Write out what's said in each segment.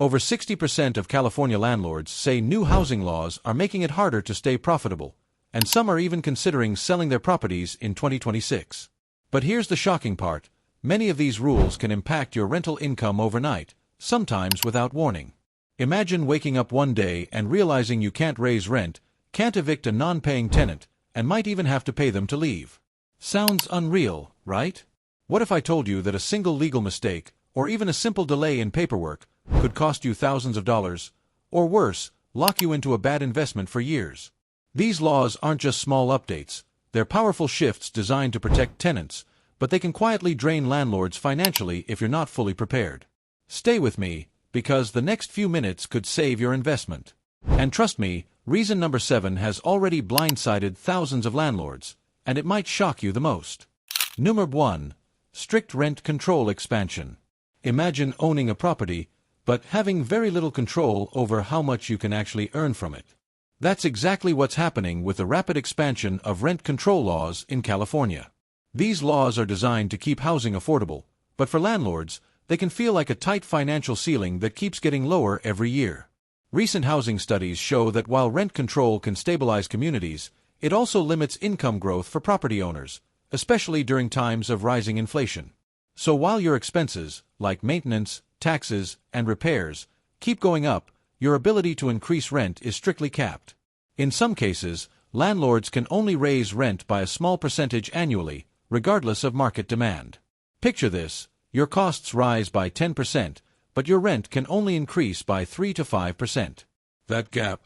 Over 60% of California landlords say new housing laws are making it harder to stay profitable, and some are even considering selling their properties in 2026. But here's the shocking part. Many of these rules can impact your rental income overnight, sometimes without warning. Imagine waking up one day and realizing you can't raise rent, can't evict a non-paying tenant, and might even have to pay them to leave. Sounds unreal, right? What if I told you that a single legal mistake, or even a simple delay in paperwork, could cost you thousands of dollars, or worse, lock you into a bad investment for years? These laws aren't just small updates, they're powerful shifts designed to protect tenants, but they can quietly drain landlords financially if you're not fully prepared. Stay with me, because the next few minutes could save your investment. And trust me, reason number 7 has already blindsided thousands of landlords, and it might shock you the most. Number 1. Strict rent control expansion. Imagine owning a property, but having very little control over how much you can actually earn from it. That's exactly what's happening with the rapid expansion of rent control laws in California. These laws are designed to keep housing affordable, but for landlords, they can feel like a tight financial ceiling that keeps getting lower every year. Recent housing studies show that while rent control can stabilize communities, it also limits income growth for property owners, especially during times of rising inflation. So while your expenses, like maintenance, taxes, and repairs, keep going up, your ability to increase rent is strictly capped. In some cases, landlords can only raise rent by a small percentage annually, regardless of market demand. Picture this: your costs rise by 10%, but your rent can only increase by 3 to 5%. That gap,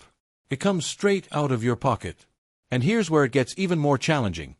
it comes straight out of your pocket. And here's where it gets even more challenging.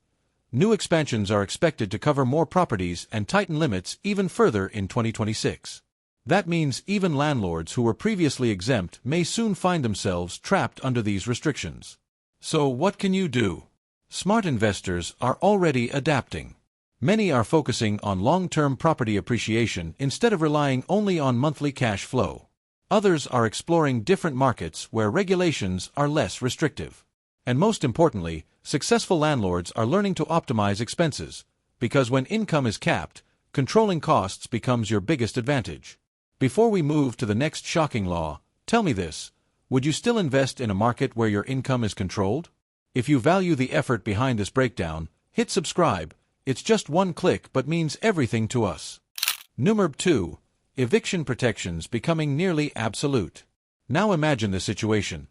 New expansions are expected to cover more properties and tighten limits even further in 2026. That means even landlords who were previously exempt may soon find themselves trapped under these restrictions. So what can you do? Smart investors are already adapting. Many are focusing on long-term property appreciation instead of relying only on monthly cash flow. Others are exploring different markets where regulations are less restrictive. And most importantly, successful landlords are learning to optimize expenses, because when income is capped, controlling costs becomes your biggest advantage. Before we move to the next shocking law, tell me this: would you still invest in a market where your income is controlled? If you value the effort behind this breakdown, hit subscribe. It's just one click but means everything to us. Number 2. Eviction protections becoming nearly absolute. Now imagine the situation.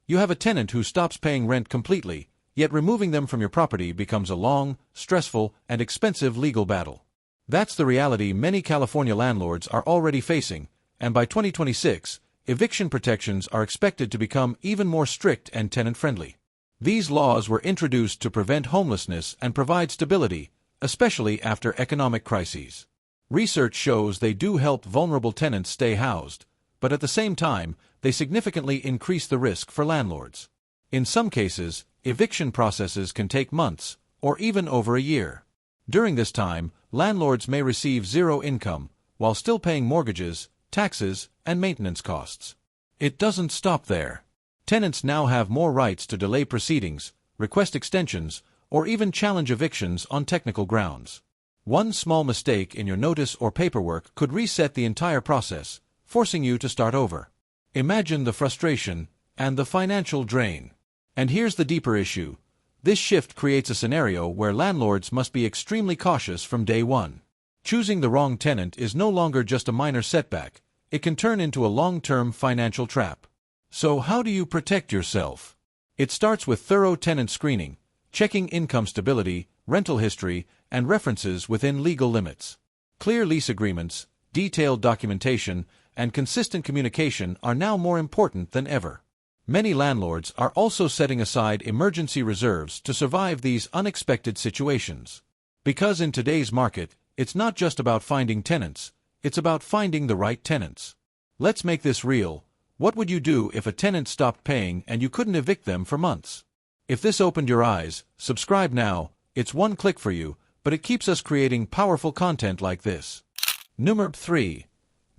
You have a tenant who stops paying rent completely, yet removing them from your property becomes a long, stressful, and expensive legal battle. That's the reality many California landlords are already facing, and by 2026, eviction protections are expected to become even more strict and tenant-friendly. These laws were introduced to prevent homelessness and provide stability, especially after economic crises. Research shows they do help vulnerable tenants stay housed, but at the same time, they significantly increase the risk for landlords. In some cases, eviction processes can take months, or even over a year. During this time, landlords may receive zero income, while still paying mortgages, taxes, and maintenance costs. It doesn't stop there. Tenants now have more rights to delay proceedings, request extensions, or even challenge evictions on technical grounds. One small mistake in your notice or paperwork could reset the entire process, forcing you to start over. Imagine the frustration and the financial drain. And here's the deeper issue. This shift creates a scenario where landlords must be extremely cautious from day one. Choosing the wrong tenant is no longer just a minor setback. It can turn into a long-term financial trap. So how do you protect yourself? It starts with thorough tenant screening, checking income stability, rental history, and references within legal limits. Clear lease agreements, detailed documentation, and consistent communication are now more important than ever. Many landlords are also setting aside emergency reserves to survive these unexpected situations. Because in today's market, it's not just about finding tenants, it's about finding the right tenants. Let's make this real. What would you do if a tenant stopped paying and you couldn't evict them for months? If this opened your eyes, subscribe now. It's one click for you, but it keeps us creating powerful content like this. Number 3.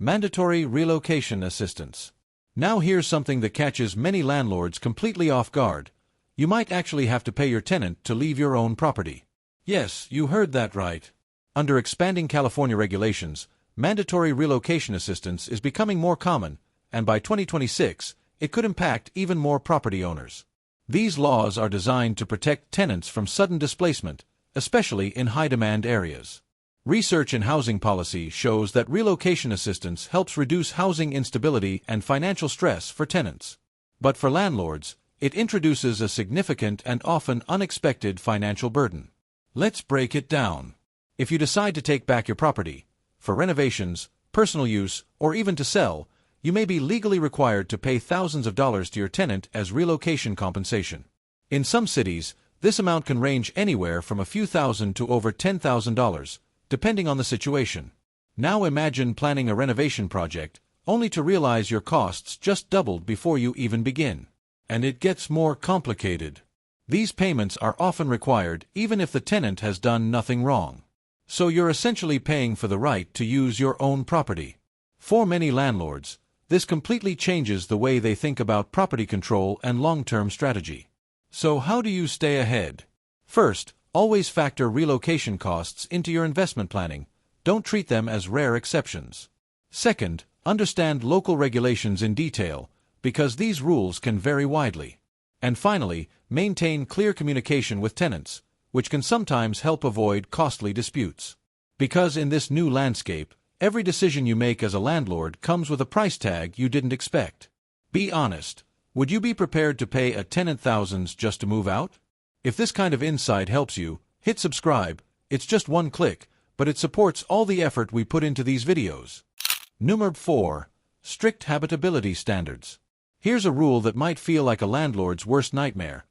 Mandatory relocation assistance. Now here's something that catches many landlords completely off guard. You might actually have to pay your tenant to leave your own property. Yes, you heard that right. Under expanding California regulations, mandatory relocation assistance is becoming more common, and by 2026, it could impact even more property owners. These laws are designed to protect tenants from sudden displacement, especially in high-demand areas. Research in housing policy shows that relocation assistance helps reduce housing instability and financial stress for tenants. But for landlords, it introduces a significant and often unexpected financial burden. Let's break it down. If you decide to take back your property, for renovations, personal use, or even to sell, you may be legally required to pay thousands of dollars to your tenant as relocation compensation. In some cities, this amount can range anywhere from a few thousand to over $10,000, depending on the situation. Now imagine planning a renovation project, only to realize your costs just doubled before you even begin. And it gets more complicated. These payments are often required even if the tenant has done nothing wrong. So you're essentially paying for the right to use your own property. For many landlords, this completely changes the way they think about property control and long-term strategy. So how do you stay ahead? First, always factor relocation costs into your investment planning. Don't treat them as rare exceptions. Second, understand local regulations in detail, because these rules can vary widely. And finally, maintain clear communication with tenants, which can sometimes help avoid costly disputes. Because in this new landscape, every decision you make as a landlord comes with a price tag you didn't expect. Be honest. Would you be prepared to pay a tenant thousands just to move out? If this kind of insight helps you, hit subscribe. It's just one click, but it supports all the effort we put into these videos. Number 4. Strict habitability standards. Here's a rule that might feel like a landlord's worst nightmare.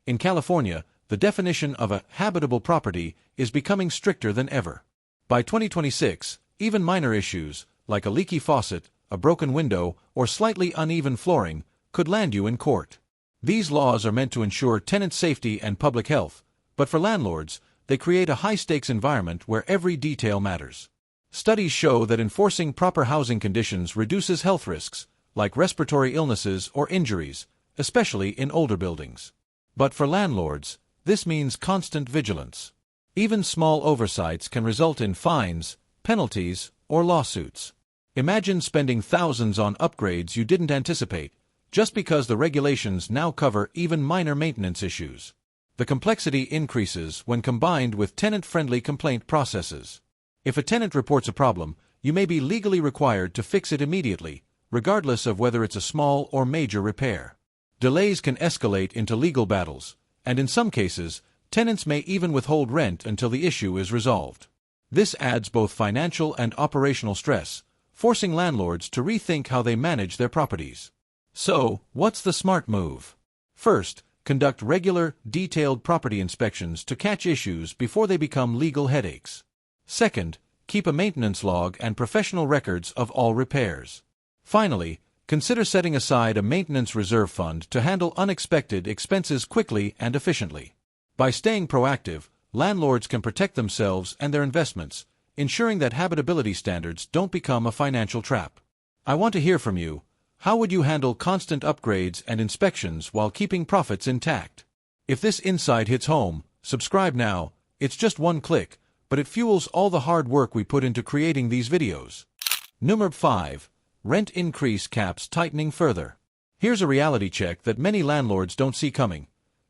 In California, the definition of a habitable property is becoming stricter than ever. By 2026, even minor issues, like a leaky faucet, a broken window, or slightly uneven flooring, could land you in court. These laws are meant to ensure tenant safety and public health, but for landlords, they create a high-stakes environment where every detail matters. Studies show that enforcing proper housing conditions reduces health risks, like respiratory illnesses or injuries, especially in older buildings. But for landlords, this means constant vigilance. Even small oversights can result in fines, penalties, or lawsuits. Imagine spending thousands on upgrades you didn't anticipate, just because the regulations now cover even minor maintenance issues. The complexity increases when combined with tenant-friendly complaint processes. If a tenant reports a problem, you may be legally required to fix it immediately, regardless of whether it's a small or major repair. Delays can escalate into legal battles, and in some cases, tenants may even withhold rent until the issue is resolved. This adds both financial and operational stress, forcing landlords to rethink how they manage their properties. So, what's the smart move? First, conduct regular, detailed property inspections to catch issues before they become legal headaches. Second, keep a maintenance log and professional records of all repairs. Finally, consider setting aside a maintenance reserve fund to handle unexpected expenses quickly and efficiently. By staying proactive, landlords can protect themselves and their investments, ensuring that habitability standards don't become a financial trap. I want to hear from you. How would you handle constant upgrades and inspections while keeping profits intact? If this insight hits home, subscribe now. It's just one click, but it fuels all the hard work we put into creating these videos. Number 5. Rent increase caps tightening further. Here's a reality check that many landlords don't see coming.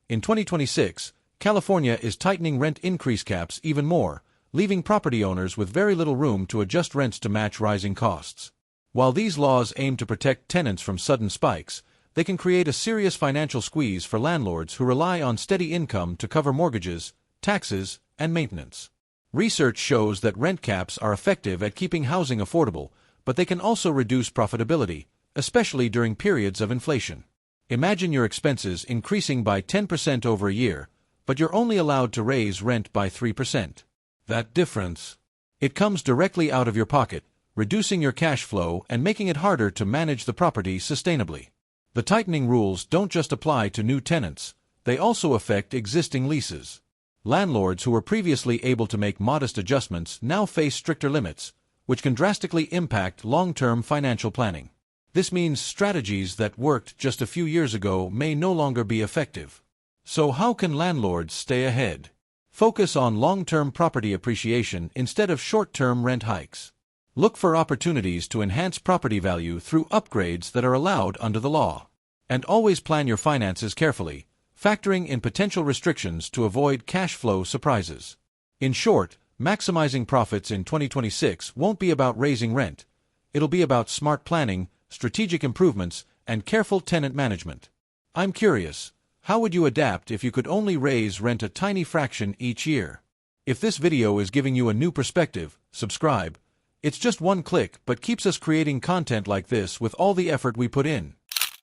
In 2026, California is tightening rent increase caps even more, leaving property owners with very little room to adjust rents to match rising costs. While these laws aim to protect tenants from sudden spikes, they can create a serious financial squeeze for landlords who rely on steady income to cover mortgages, taxes, and maintenance. Research shows that rent caps are effective at keeping housing affordable, but they can also reduce profitability, especially during periods of inflation. Imagine your expenses increasing by 10% over a year, but you're only allowed to raise rent by 3%. That difference, it comes directly out of your pocket, reducing your cash flow and making it harder to manage the property sustainably. The tightening rules don't just apply to new tenants, they also affect existing leases. Landlords who were previously able to make modest adjustments now face stricter limits, which can drastically impact long-term financial planning. This means strategies that worked just a few years ago may no longer be effective. So how can landlords stay ahead? Focus on long-term property appreciation instead of short-term rent hikes. Look for opportunities to enhance property value through upgrades that are allowed under the law. And always plan your finances carefully, factoring in potential restrictions to avoid cash flow surprises. In short, maximizing profits in 2026 won't be about raising rent. It'll be about smart planning, strategic improvements, and careful tenant management. I'm curious, how would you adapt if you could only raise rent a tiny fraction each year? If this video is giving you a new perspective, subscribe. It's just one click but keeps us creating content like this with all the effort we put in.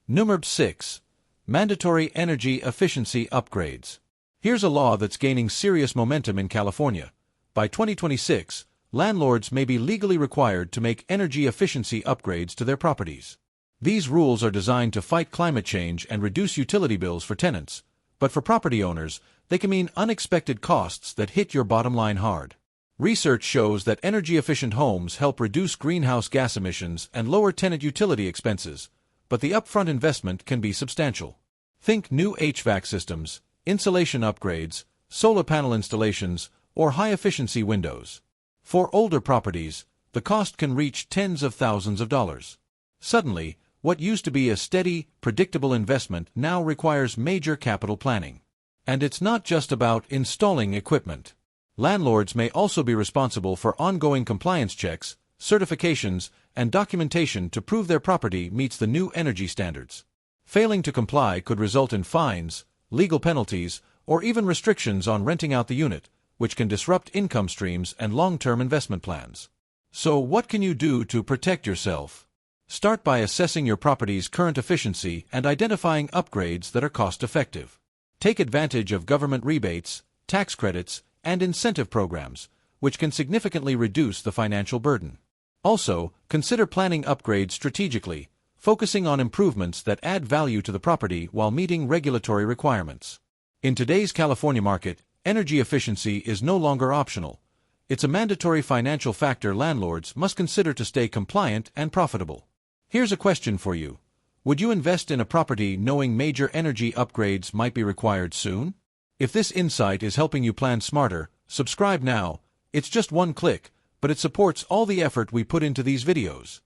Number 6. Mandatory energy efficiency upgrades. Here's a law that's gaining serious momentum in California. By 2026, landlords may be legally required to make energy efficiency upgrades to their properties. These rules are designed to fight climate change and reduce utility bills for tenants, but for property owners, they can mean unexpected costs that hit your bottom line hard. Research shows that energy-efficient homes help reduce greenhouse gas emissions and lower tenant utility expenses, but the upfront investment can be substantial. Think new HVAC systems, insulation upgrades, solar panel installations, or high-efficiency windows. For older properties, the cost can reach tens of thousands of dollars. Suddenly, what used to be a steady, predictable investment now requires major capital planning. And it's not just about installing equipment. Landlords may also be responsible for ongoing compliance checks, certifications, and documentation to prove their property meets the new energy standards. Failing to comply could result in fines, legal penalties, or even restrictions on renting out the unit, which can disrupt income streams and long-term investment plans. So what can you do to protect yourself? Start by assessing your property's current efficiency and identifying upgrades that are cost-effective. Take advantage of government rebates, tax credits, and incentive programs, which can significantly reduce the financial burden. Also, consider planning upgrades strategically, focusing on improvements that add value to the property while meeting regulatory requirements. In today's California market, energy efficiency is no longer optional. It's a mandatory financial factor landlords must consider to stay compliant and profitable. Here's a question for you. Would you invest in a property knowing major energy upgrades might be required soon? If this insight is helping you plan smarter, subscribe now. It's just one click, but it supports all the effort we put into these videos.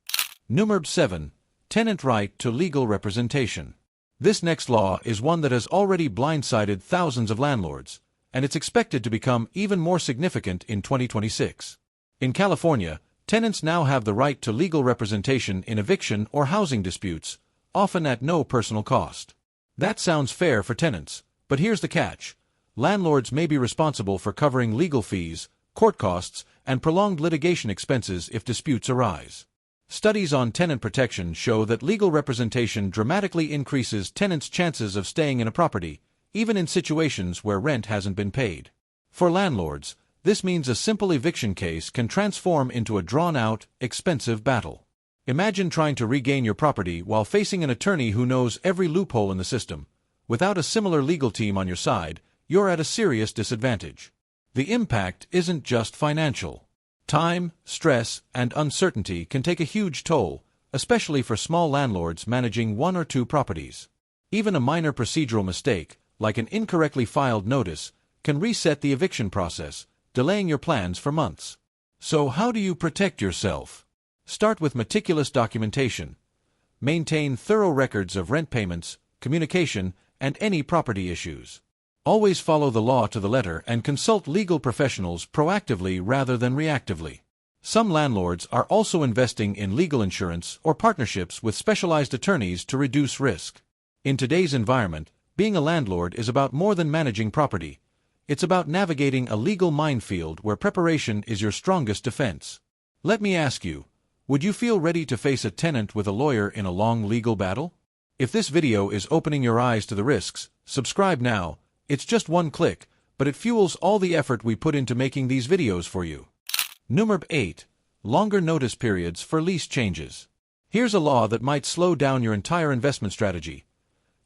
Number 7. Tenant right to legal representation. This next law is one that has already blindsided thousands of landlords, and it's expected to become even more significant in 2026. In California, tenants now have the right to legal representation in eviction or housing disputes, often at no personal cost. That sounds fair for tenants, but here's the catch. Landlords may be responsible for covering legal fees, court costs, and prolonged litigation expenses if disputes arise. Studies on tenant protection show that legal representation dramatically increases tenants' chances of staying in a property, even in situations where rent hasn't been paid. For landlords, this means a simple eviction case can transform into a drawn-out, expensive battle. Imagine trying to regain your property while facing an attorney who knows every loophole in the system. Without a similar legal team on your side, you're at a serious disadvantage. The impact isn't just financial. Time, stress, and uncertainty can take a huge toll, especially for small landlords managing one or two properties. Even a minor procedural mistake, like an incorrectly filed notice, can reset the eviction process, delaying your plans for months. So how do you protect yourself? Start with meticulous documentation. Maintain thorough records of rent payments, communication, and any property issues. Always follow the law to the letter and consult legal professionals proactively rather than reactively. Some landlords are also investing in legal insurance or partnerships with specialized attorneys to reduce risk. In today's environment, being a landlord is about more than managing property. It's about navigating a legal minefield where preparation is your strongest defense. Let me ask you, would you feel ready to face a tenant with a lawyer in a long legal battle? If this video is opening your eyes to the risks, subscribe now. It's just one click, but it fuels all the effort we put into making these videos for you. Number 8. Longer notice periods for lease changes. Here's a law that might slow down your entire investment strategy.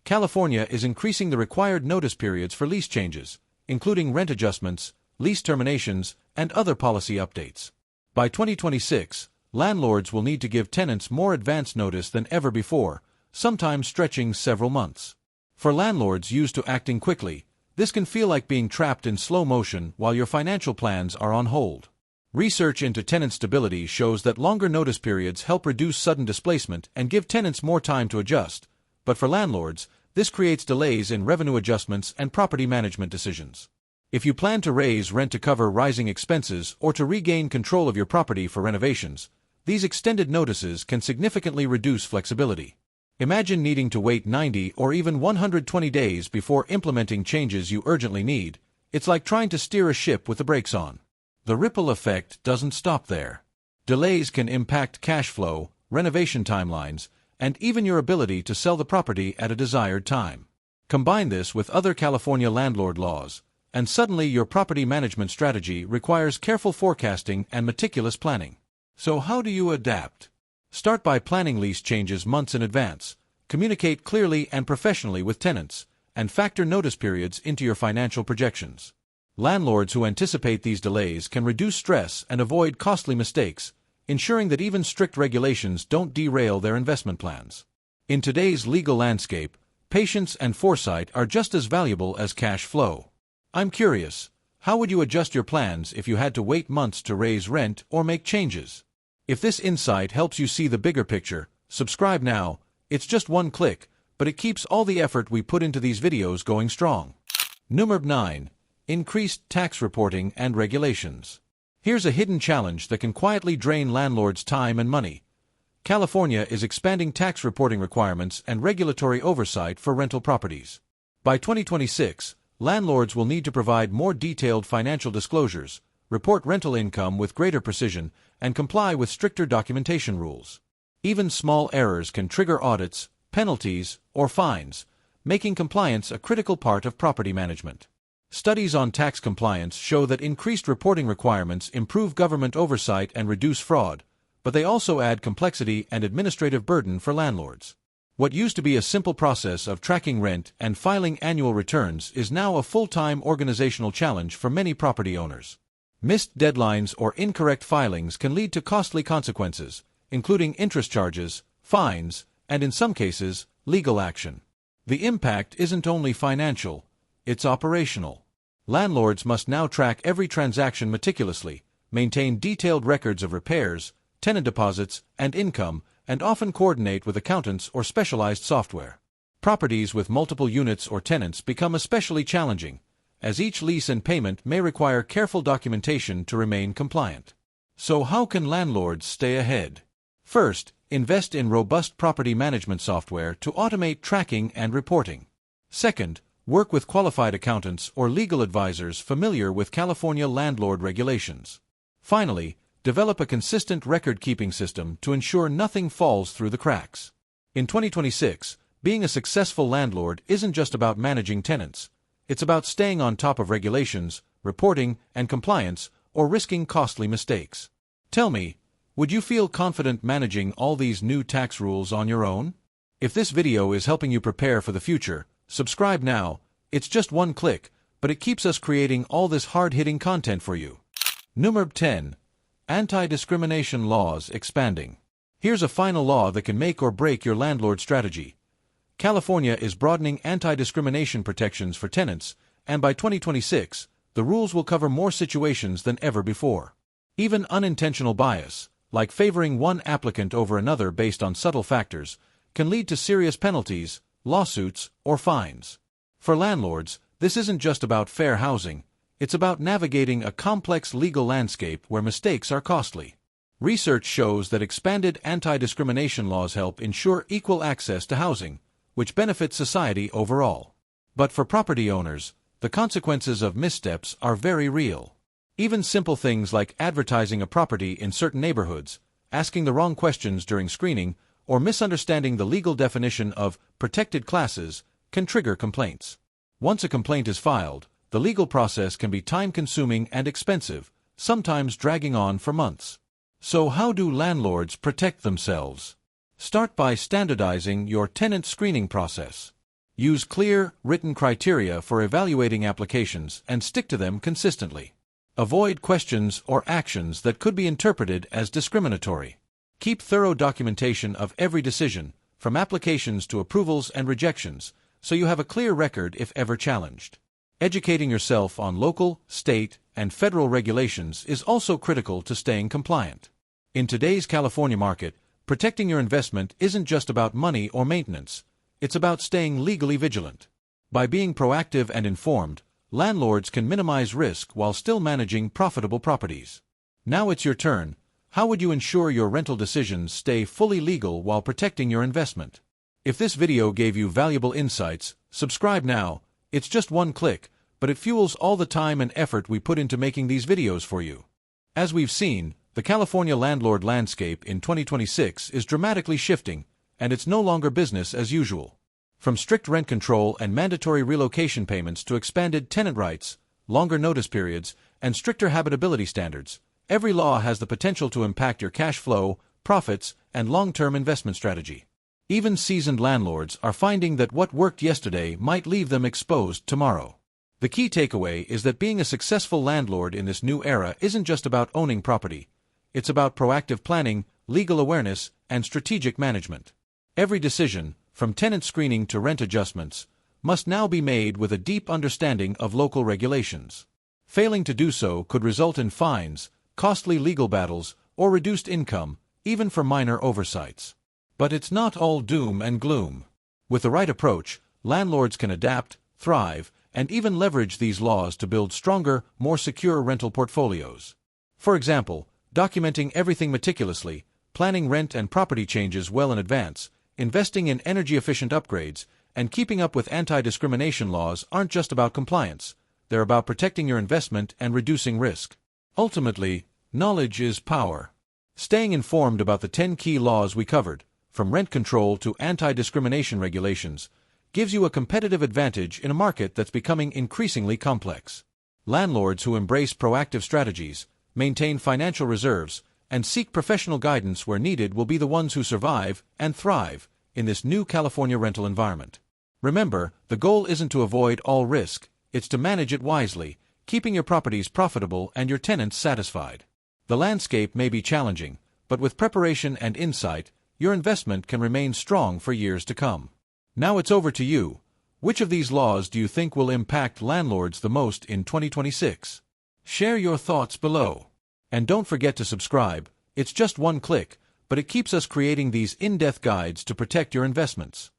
California is increasing the required notice periods for lease changes, including rent adjustments, lease terminations, and other policy updates. By 2026, landlords will need to give tenants more advance notice than ever before, sometimes stretching several months. For landlords used to acting quickly, this can feel like being trapped in slow motion while your financial plans are on hold. Research into tenant stability shows that longer notice periods help reduce sudden displacement and give tenants more time to adjust, but for landlords, this creates delays in revenue adjustments and property management decisions. If you plan to raise rent to cover rising expenses or to regain control of your property for renovations, these extended notices can significantly reduce flexibility. Imagine needing to wait 90 or even 120 days before implementing changes you urgently need. It's like trying to steer a ship with the brakes on. The ripple effect doesn't stop there. Delays can impact cash flow, renovation timelines, and even your ability to sell the property at a desired time. Combine this with other California landlord laws, and suddenly your property management strategy requires careful forecasting and meticulous planning. So how do you adapt? Start by planning lease changes months in advance, communicate clearly and professionally with tenants, and factor notice periods into your financial projections. Landlords who anticipate these delays can reduce stress and avoid costly mistakes, ensuring that even strict regulations don't derail their investment plans. In today's legal landscape, patience and foresight are just as valuable as cash flow. I'm curious, how would you adjust your plans if you had to wait months to raise rent or make changes? If this insight helps you see the bigger picture, subscribe now. It's just one click, but it keeps all the effort we put into these videos going strong. Number 9. Increased tax reporting and regulations. Here's a hidden challenge that can quietly drain landlords' time and money. California is expanding tax reporting requirements and regulatory oversight for rental properties. By 2026, landlords will need to provide more detailed financial disclosures, report rental income with greater precision, and comply with stricter documentation rules. Even small errors can trigger audits, penalties, or fines, making compliance a critical part of property management. Studies on tax compliance show that increased reporting requirements improve government oversight and reduce fraud, but they also add complexity and administrative burden for landlords. What used to be a simple process of tracking rent and filing annual returns is now a full-time organizational challenge for many property owners. Missed deadlines or incorrect filings can lead to costly consequences, including interest charges, fines, and in some cases, legal action. The impact isn't only financial, it's operational. Landlords must now track every transaction meticulously, maintain detailed records of repairs, tenant deposits, and income, and often coordinate with accountants or specialized software. Properties with multiple units or tenants become especially challenging, as each lease and payment may require careful documentation to remain compliant. So how can landlords stay ahead? First, invest in robust property management software to automate tracking and reporting. Second, work with qualified accountants or legal advisors familiar with California landlord regulations. Finally, develop a consistent record-keeping system to ensure nothing falls through the cracks. In 2026, being a successful landlord isn't just about managing tenants. It's about staying on top of regulations, reporting, and compliance, or risking costly mistakes. Tell me, would you feel confident managing all these new tax rules on your own? If this video is helping you prepare for the future, subscribe now. It's just one click, but it keeps us creating all this hard-hitting content for you. Number 10. Anti-discrimination laws expanding. Here's a final law that can make or break your landlord strategy. California is broadening anti-discrimination protections for tenants, and by 2026, the rules will cover more situations than ever before. Even unintentional bias, like favoring one applicant over another based on subtle factors, can lead to serious penalties, lawsuits, or fines. For landlords, this isn't just about fair housing, it's about navigating a complex legal landscape where mistakes are costly. Research shows that expanded anti-discrimination laws help ensure equal access to housing, which benefits society overall. But for property owners, the consequences of missteps are very real. Even simple things like advertising a property in certain neighborhoods, asking the wrong questions during screening, or misunderstanding the legal definition of protected classes can trigger complaints. Once a complaint is filed, the legal process can be time-consuming and expensive, sometimes dragging on for months. So how do landlords protect themselves? Start by standardizing your tenant screening process. Use clear, written criteria for evaluating applications and stick to them consistently. Avoid questions or actions that could be interpreted as discriminatory. Keep thorough documentation of every decision, from applications to approvals and rejections, so you have a clear record if ever challenged. Educating yourself on local, state, and federal regulations is also critical to staying compliant. In today's California market, protecting your investment isn't just about money or maintenance, it's about staying legally vigilant. By being proactive and informed, landlords can minimize risk while still managing profitable properties. Now it's your turn. How would you ensure your rental decisions stay fully legal while protecting your investment? If this video gave you valuable insights, subscribe now. It's just one click, but it fuels all the time and effort we put into making these videos for you. As we've seen, the California landlord landscape in 2026 is dramatically shifting, and it's no longer business as usual. From strict rent control and mandatory relocation payments to expanded tenant rights, longer notice periods, and stricter habitability standards, every law has the potential to impact your cash flow, profits, and long-term investment strategy. Even seasoned landlords are finding that what worked yesterday might leave them exposed tomorrow. The key takeaway is that being a successful landlord in this new era isn't just about owning property. It's about proactive planning, legal awareness, and strategic management. Every decision, from tenant screening to rent adjustments, must now be made with a deep understanding of local regulations. Failing to do so could result in fines, costly legal battles, or reduced income, even for minor oversights. But it's not all doom and gloom. With the right approach, landlords can adapt, thrive, and even leverage these laws to build stronger, more secure rental portfolios. For example, documenting everything meticulously, planning rent and property changes well in advance, investing in energy-efficient upgrades, and keeping up with anti-discrimination laws aren't just about compliance. They're about protecting your investment and reducing risk. Ultimately, knowledge is power. Staying informed about the 10 key laws we covered, from rent control to anti-discrimination regulations, gives you a competitive advantage in a market that's becoming increasingly complex. Landlords who embrace proactive strategies, maintain financial reserves, and seek professional guidance where needed will be the ones who survive and thrive in this new California rental environment. Remember, the goal isn't to avoid all risk, it's to manage it wisely, keeping your properties profitable and your tenants satisfied. The landscape may be challenging, but with preparation and insight, your investment can remain strong for years to come. Now it's over to you. Which of these laws do you think will impact landlords the most in 2026? Share your thoughts below. And don't forget to subscribe. It's just one click, but it keeps us creating these in-depth guides to protect your investments.